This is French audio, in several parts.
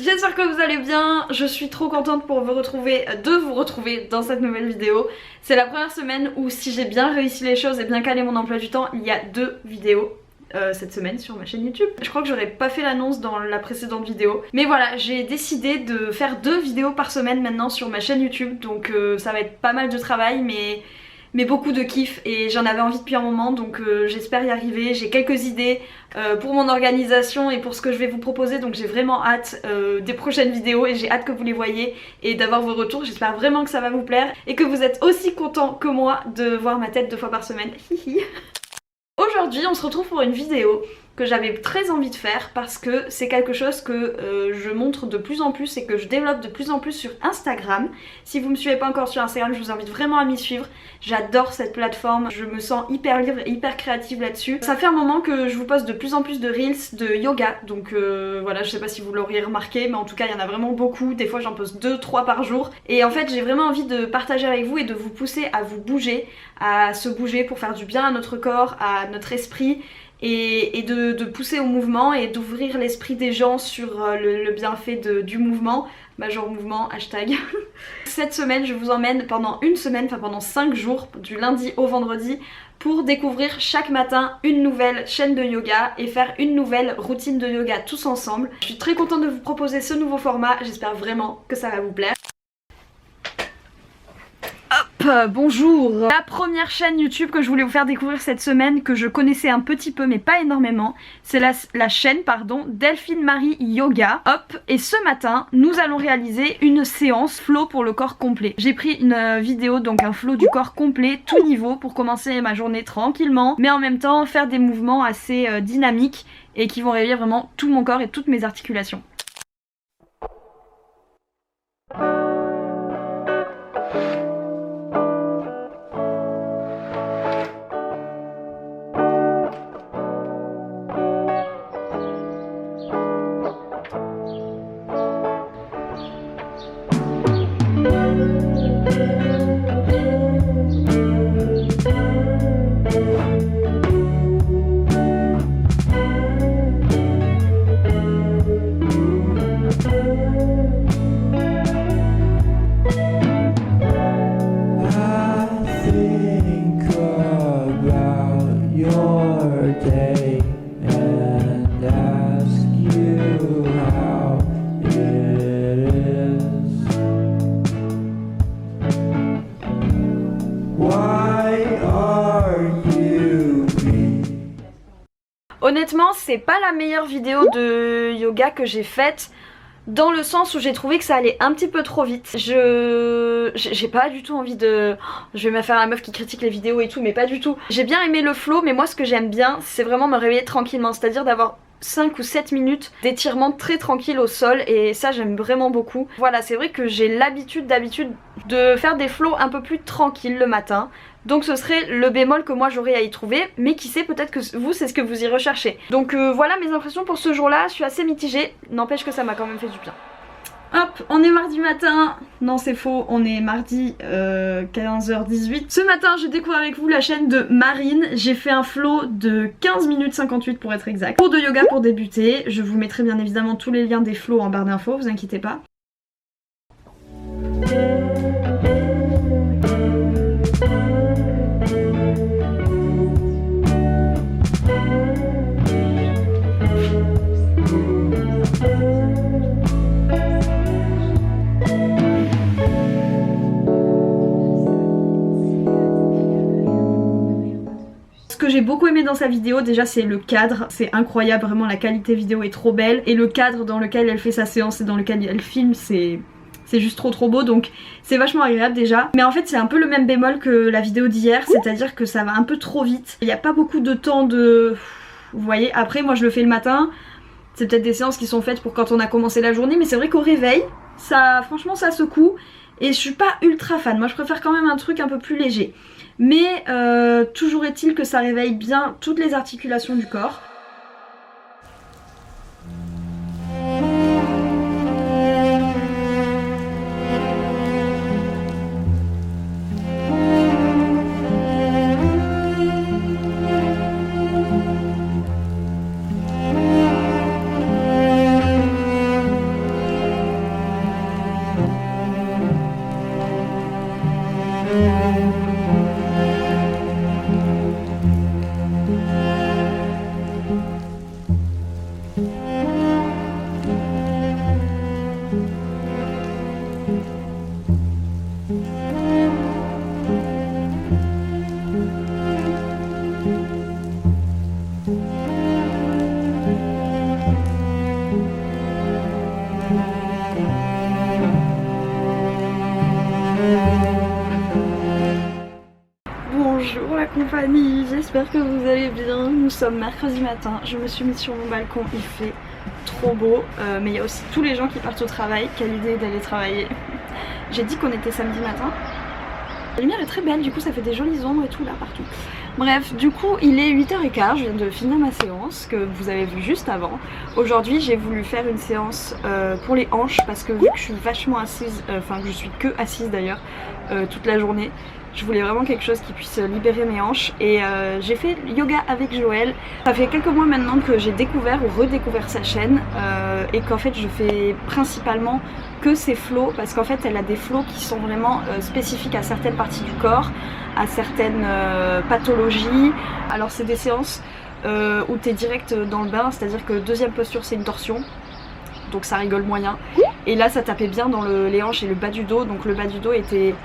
j'espère que vous allez bien, je suis trop contente de vous retrouver dans cette nouvelle vidéo. C'est la première semaine où si j'ai bien réussi les choses et bien calé mon emploi du temps, il y a 2 vidéos cette semaine sur ma chaîne YouTube. Je crois que j'aurais pas fait l'annonce dans la précédente vidéo, mais voilà, j'ai décidé de faire 2 vidéos par semaine maintenant sur ma chaîne YouTube, donc ça va être pas mal de travail, mais beaucoup de kiff et j'en avais envie depuis un moment, donc j'espère y arriver. J'ai quelques idées pour mon organisation et pour ce que je vais vous proposer, donc j'ai vraiment hâte des prochaines vidéos et j'ai hâte que vous les voyez et d'avoir vos retours. J'espère vraiment que ça va vous plaire et que vous êtes aussi contents que moi de voir ma tête 2 fois par semaine. Aujourd'hui on se retrouve pour une vidéo que j'avais très envie de faire parce que c'est quelque chose que je montre de plus en plus et que je développe de plus en plus sur Instagram. Si vous me suivez pas encore sur Instagram, je vous invite vraiment à m'y suivre. J'adore cette plateforme, je me sens hyper libre et hyper créative là-dessus. Ça fait un moment que je vous poste de plus en plus de reels de yoga, donc voilà, je sais pas si vous l'auriez remarqué, mais en tout cas il y en a vraiment beaucoup. Des fois j'en poste 2-3 par jour et en fait j'ai vraiment envie de partager avec vous et de vous pousser à vous bouger, à se bouger pour faire du bien à notre corps, à notre esprit, et de pousser au mouvement et d'ouvrir l'esprit des gens sur le bienfait du mouvement. Major mouvement, hashtag. Cette semaine je vous emmène pendant une semaine, enfin pendant 5 jours, du lundi au vendredi, pour découvrir chaque matin une nouvelle chaîne de yoga et faire une nouvelle routine de yoga tous ensemble. Je suis très contente de vous proposer ce nouveau format, j'espère vraiment que ça va vous plaire. Bonjour. La première chaîne YouTube que je voulais vous faire découvrir cette semaine, que je connaissais un petit peu mais pas énormément, c'est la chaîne Delphine Marie Yoga. Hop, et ce matin nous allons réaliser une séance flow pour le corps complet. J'ai pris une vidéo, donc un flow du corps complet, tout niveau, pour commencer ma journée tranquillement, mais en même temps faire des mouvements assez dynamiques et qui vont réveiller vraiment tout mon corps et toutes mes articulations. Honnêtement, c'est pas la meilleure vidéo de yoga que j'ai faite, dans le sens où j'ai trouvé que ça allait un petit peu trop vite. J'ai pas du tout envie de... Je vais me faire la meuf qui critique les vidéos et tout, mais pas du tout. J'ai bien aimé le flow, mais moi ce que j'aime bien, c'est vraiment me réveiller tranquillement, c'est-à-dire d'avoir 5 ou 7 minutes d'étirement très tranquille au sol, et ça j'aime vraiment beaucoup. Voilà, c'est vrai que j'ai l'habitude de faire des flows un peu plus tranquilles le matin, donc ce serait le bémol que moi j'aurais à y trouver, mais qui sait, peut-être que vous c'est ce que vous y recherchez. Donc voilà mes impressions pour ce jour là, je suis assez mitigée, n'empêche que ça m'a quand même fait du bien. Hop, on est mardi matin, non c'est faux, on est mardi 15h18. Ce matin je découvre avec vous la chaîne de Marine, j'ai fait un flow de 15 minutes 58 pour être exact. Cours de yoga pour débuter, je vous mettrai bien évidemment tous les liens des flows en barre d'infos, vous inquiétez pas. Ce que j'ai beaucoup aimé dans sa vidéo, déjà c'est le cadre, c'est incroyable, vraiment la qualité vidéo est trop belle, et le cadre dans lequel elle fait sa séance et dans lequel elle filme, c'est juste trop beau, donc c'est vachement agréable déjà. Mais en fait c'est un peu le même bémol que la vidéo d'hier, c'est-à-dire que ça va un peu trop vite, il n'y a pas beaucoup de temps de... Vous voyez, après moi je le fais le matin, c'est peut-être des séances qui sont faites pour quand on a commencé la journée, mais c'est vrai qu'au réveil, ça, franchement ça secoue, et je suis pas ultra fan, moi je préfère quand même un truc un peu plus léger. Mais toujours est-il que ça réveille bien toutes les articulations du corps. compagnie, j'espère que vous allez bien. Nous sommes mercredi matin, je me suis mise sur mon balcon, il fait trop beau, mais il y a aussi tous les gens qui partent au travail. Quelle idée d'aller travailler. J'ai dit qu'on était samedi matin. La lumière est très belle, du coup ça fait des jolies ombres et tout là partout. Bref, du coup il est 8h15, je viens de finir ma séance que vous avez vu juste avant. Aujourd'hui j'ai voulu faire une séance pour les hanches parce que vu que je suis vachement assise, enfin que je suis que assise d'ailleurs toute la journée, je voulais vraiment quelque chose qui puisse libérer mes hanches et j'ai fait yoga avec Joël. Ça fait quelques mois maintenant que j'ai découvert ou redécouvert sa chaîne et qu'en fait je fais principalement que ses flows parce qu'en fait elle a des flows qui sont vraiment spécifiques à certaines parties du corps, à certaines pathologies. Alors c'est des séances où t'es direct dans le bain, c'est à dire que deuxième posture c'est une torsion, donc ça rigole moyen, et là ça tapait bien dans les hanches et le bas du dos, donc le bas du dos était...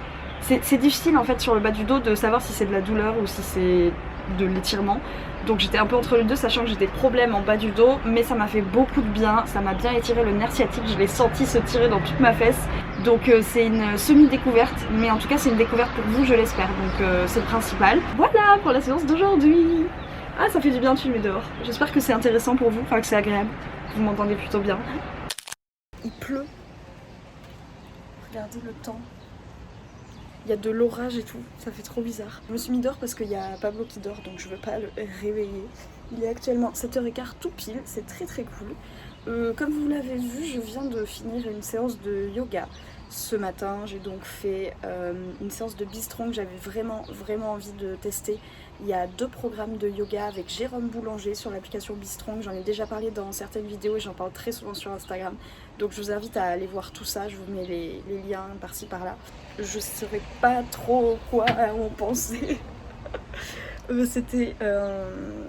C'est difficile en fait sur le bas du dos de savoir si c'est de la douleur ou si c'est de l'étirement. Donc j'étais un peu entre les deux, sachant que j'ai des problèmes en bas du dos, mais ça m'a fait beaucoup de bien, ça m'a bien étiré le nerf sciatique, je l'ai senti se tirer dans toute ma fesse. Donc c'est une semi-découverte, mais en tout cas c'est une découverte pour vous, je l'espère, donc c'est le principal. Voilà pour la séance d'aujourd'hui. Ah, ça fait du bien de filmer dehors. J'espère que c'est intéressant pour vous, enfin que c'est agréable, vous m'entendez plutôt bien. Il pleut. Regardez le temps. Il y a de l'orage et tout, ça fait trop bizarre. Je me suis mis dehors parce qu'il y a Pablo qui dort, donc je veux pas le réveiller. Il est actuellement 7h15 tout pile, c'est très très cool. Comme vous l'avez vu, je viens de finir une séance de yoga. Ce matin, j'ai donc fait une séance de Bistron que j'avais vraiment envie de tester. Il y a 2 programmes de yoga avec Jérôme Boulanger sur l'application Bistron. J'en ai déjà parlé dans certaines vidéos et j'en parle très souvent sur Instagram. Donc je vous invite à aller voir tout ça, je vous mets les liens par-ci par-là. Je saurais pas trop quoi en penser. C'était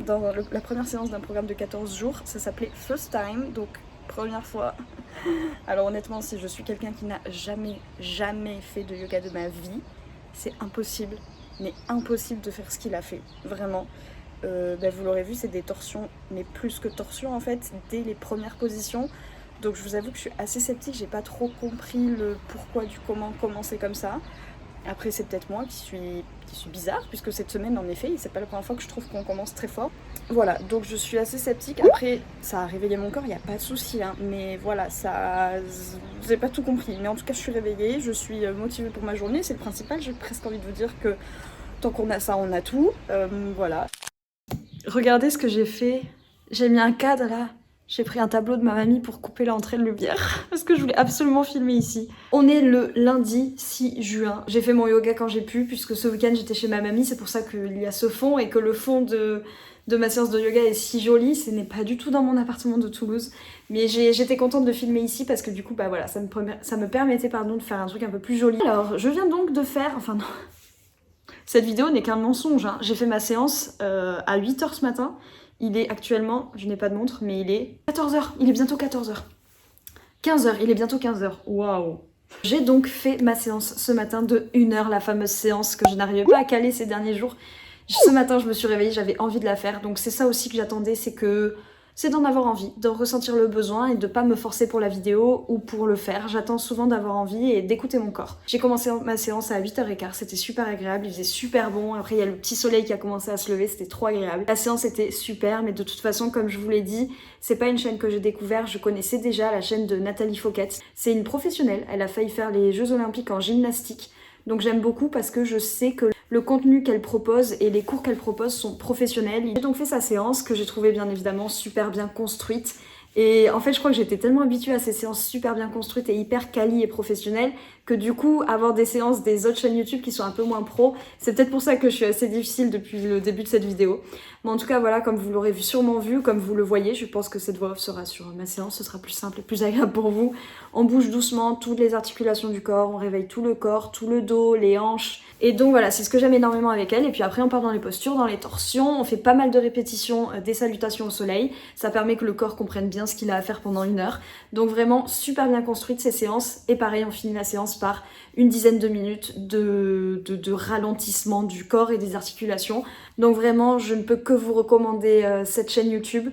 dans la première séance d'un programme de 14 jours, ça s'appelait First Time, donc première fois. Alors honnêtement, si je suis quelqu'un qui n'a jamais fait de yoga de ma vie, c'est impossible, mais impossible de faire ce qu'il a fait, vraiment. Vous l'aurez vu, c'est des torsions, mais plus que torsions en fait, dès les premières positions. Donc je vous avoue que je suis assez sceptique, j'ai pas trop compris le pourquoi du comment c'est comme ça. Après c'est peut-être moi qui suis bizarre, puisque cette semaine en effet, c'est pas la première fois que je trouve qu'on commence très fort. Voilà, donc je suis assez sceptique. Après, ça a réveillé mon corps, il n'y a pas de souci, hein. Mais voilà, ça... j'ai pas tout compris. Mais en tout cas, je suis réveillée, je suis motivée pour ma journée, c'est le principal. J'ai presque envie de vous dire que tant qu'on a ça, on a tout. Voilà. Regardez ce que j'ai fait. J'ai mis un cadre là. J'ai pris un tableau de ma mamie pour couper l'entrée de lumière parce que je voulais absolument filmer ici. On est le lundi 6 juin. J'ai fait mon yoga quand j'ai pu puisque ce week-end j'étais chez ma mamie. C'est pour ça qu'il y a ce fond et que le fond de ma séance de yoga est si joli. Ce n'est pas du tout dans mon appartement de Toulouse. Mais j'étais contente de filmer ici parce que du coup bah voilà, ça me permettait de faire un truc un peu plus joli. Alors je viens donc de faire... Enfin non... Cette vidéo n'est qu'un mensonge, hein. J'ai fait ma séance à 8h ce matin. Il est actuellement, je n'ai pas de montre, mais il est 14h. Il est bientôt 14h. 15h, il est bientôt 15h. Waouh! J'ai donc fait ma séance ce matin de 1h, la fameuse séance que je n'arrivais pas à caler ces derniers jours. Ce matin, je me suis réveillée, j'avais envie de la faire. Donc c'est ça aussi que j'attendais, c'est d'en avoir envie, d'en ressentir le besoin et de pas me forcer pour la vidéo ou pour le faire. J'attends souvent d'avoir envie et d'écouter mon corps. J'ai commencé ma séance à 8h15, c'était super agréable, il faisait super bon. Après il y a le petit soleil qui a commencé à se lever, c'était trop agréable. La séance était super, mais de toute façon, comme je vous l'ai dit, c'est pas une chaîne que j'ai découvert, je connaissais déjà la chaîne de Nathalie Fouquet. C'est une professionnelle, elle a failli faire les Jeux Olympiques en gymnastique. Donc j'aime beaucoup parce que je sais que le contenu qu'elle propose et les cours qu'elle propose sont professionnels. J'ai donc fait sa séance que j'ai trouvée bien évidemment super bien construite. Et en fait je crois que j'étais tellement habituée à ces séances super bien construites et hyper quali et professionnelles que du coup avoir des séances des autres chaînes YouTube qui sont un peu moins pro, c'est peut-être pour ça que je suis assez difficile depuis le début de cette vidéo. Mais en tout cas voilà, comme vous l'aurez sûrement vu, comme vous le voyez, je pense que cette voix off sera sur ma séance, ce sera plus simple et plus agréable pour vous. On bouge doucement toutes les articulations du corps, on réveille tout le corps, tout le dos, les hanches. Et donc voilà, c'est ce que j'aime énormément avec elle. Et puis après on part dans les postures, dans les torsions, on fait pas mal de répétitions des salutations au soleil. Ça permet que le corps comprenne bien ce qu'il a à faire pendant 1 heure. Donc vraiment super bien construite ces séances. Et pareil, on finit la séance par une dizaine de minutes de ralentissement du corps et des articulations. Donc vraiment, je ne peux que vous recommander cette chaîne YouTube.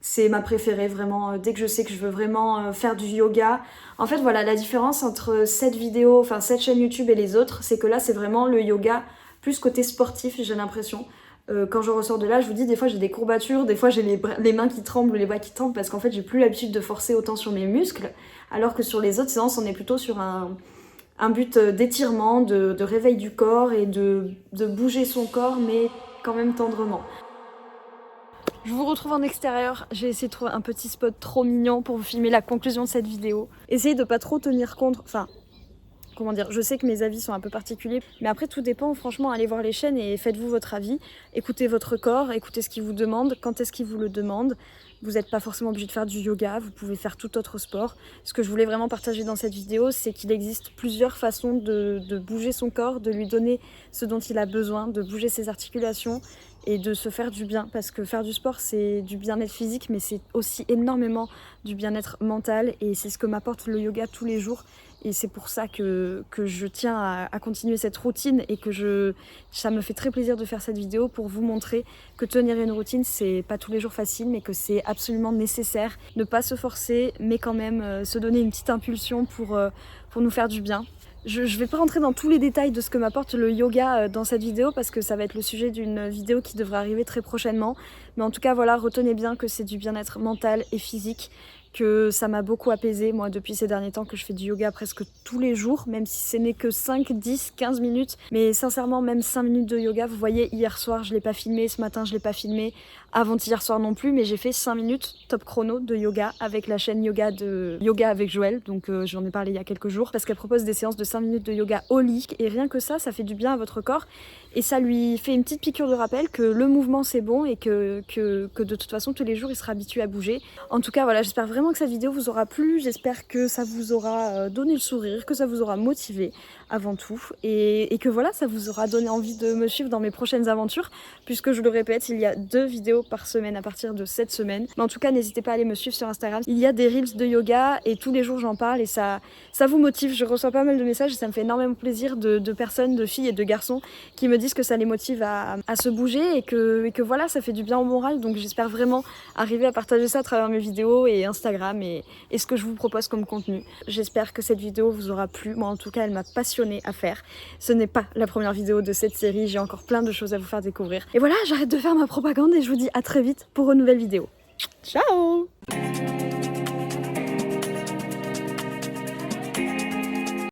C'est ma préférée vraiment, dès que je sais que je veux vraiment faire du yoga. En fait voilà, la différence entre cette chaîne YouTube et les autres, c'est que là c'est vraiment le yoga plus côté sportif j'ai l'impression. Quand je ressors de là, je vous dis, des fois j'ai des courbatures, des fois j'ai les mains qui tremblent ou les bras qui tremblent parce qu'en fait j'ai plus l'habitude de forcer autant sur mes muscles, alors que sur les autres séances on est plutôt sur un but d'étirement, de réveil du corps et de bouger son corps mais quand même tendrement. Je vous retrouve en extérieur, j'ai essayé de trouver un petit spot trop mignon pour vous filmer la conclusion de cette vidéo. Essayez de pas trop tenir compte, enfin... Comment dire, je sais que mes avis sont un peu particuliers, mais après tout dépend, franchement, allez voir les chaînes et faites-vous votre avis. Écoutez votre corps, écoutez ce qu'il vous demande, quand est-ce qu'il vous le demande. Vous n'êtes pas forcément obligé de faire du yoga, vous pouvez faire tout autre sport. Ce que je voulais vraiment partager dans cette vidéo, c'est qu'il existe plusieurs façons de bouger son corps, de lui donner ce dont il a besoin, de bouger ses articulations et de se faire du bien. Parce que faire du sport, c'est du bien-être physique, mais c'est aussi énormément du bien-être mental et c'est ce que m'apporte le yoga tous les jours. Et c'est pour ça que je tiens à continuer cette routine et que ça me fait très plaisir de faire cette vidéo pour vous montrer que tenir une routine, c'est pas tous les jours facile, mais que c'est absolument nécessaire. Ne pas se forcer, mais quand même se donner une petite impulsion pour nous faire du bien. Je vais pas rentrer dans tous les détails de ce que m'apporte le yoga dans cette vidéo parce que ça va être le sujet d'une vidéo qui devrait arriver très prochainement. Mais en tout cas, voilà, retenez bien que c'est du bien-être mental et physique, que ça m'a beaucoup apaisé moi depuis ces derniers temps, que je fais du yoga presque tous les jours, même si ce n'est que 5, 10, 15 minutes. Mais sincèrement, même 5 minutes de yoga, vous voyez, hier soir je l'ai pas filmé, ce matin je l'ai pas filmé, avant-hier soir non plus, mais j'ai fait 5 minutes top chrono de yoga avec la chaîne Yoga avec Joël, donc j'en ai parlé il y a quelques jours, parce qu'elle propose des séances de 5 minutes de yoga au lit, et rien que ça fait du bien à votre corps, et ça lui fait une petite piqûre de rappel que le mouvement c'est bon, et que de toute façon tous les jours il sera habitué à bouger. En tout cas voilà, j'espère vraiment que cette vidéo vous aura plu, j'espère que ça vous aura donné le sourire, que ça vous aura motivé avant tout, et que voilà, ça vous aura donné envie de me suivre dans mes prochaines aventures, puisque je le répète, il y a 2 vidéos par semaine à partir de cette semaine. Mais en tout cas, n'hésitez pas à aller me suivre sur Instagram. Il y a des reels de yoga et tous les jours j'en parle et ça vous motive. Je reçois pas mal de messages et ça me fait énormément plaisir de personnes, de filles et de garçons qui me disent que ça les motive à se bouger et que voilà, ça fait du bien au moral. Donc j'espère vraiment arriver à partager ça à travers mes vidéos et Instagram et ce que je vous propose comme contenu. J'espère que cette vidéo vous aura plu. Moi en tout cas, elle m'a passionnée à faire. Ce n'est pas la première vidéo de cette série, j'ai encore plein de choses à vous faire découvrir. Et voilà, j'arrête de faire ma propagande et je vous dis à très vite pour une nouvelle vidéo. Ciao!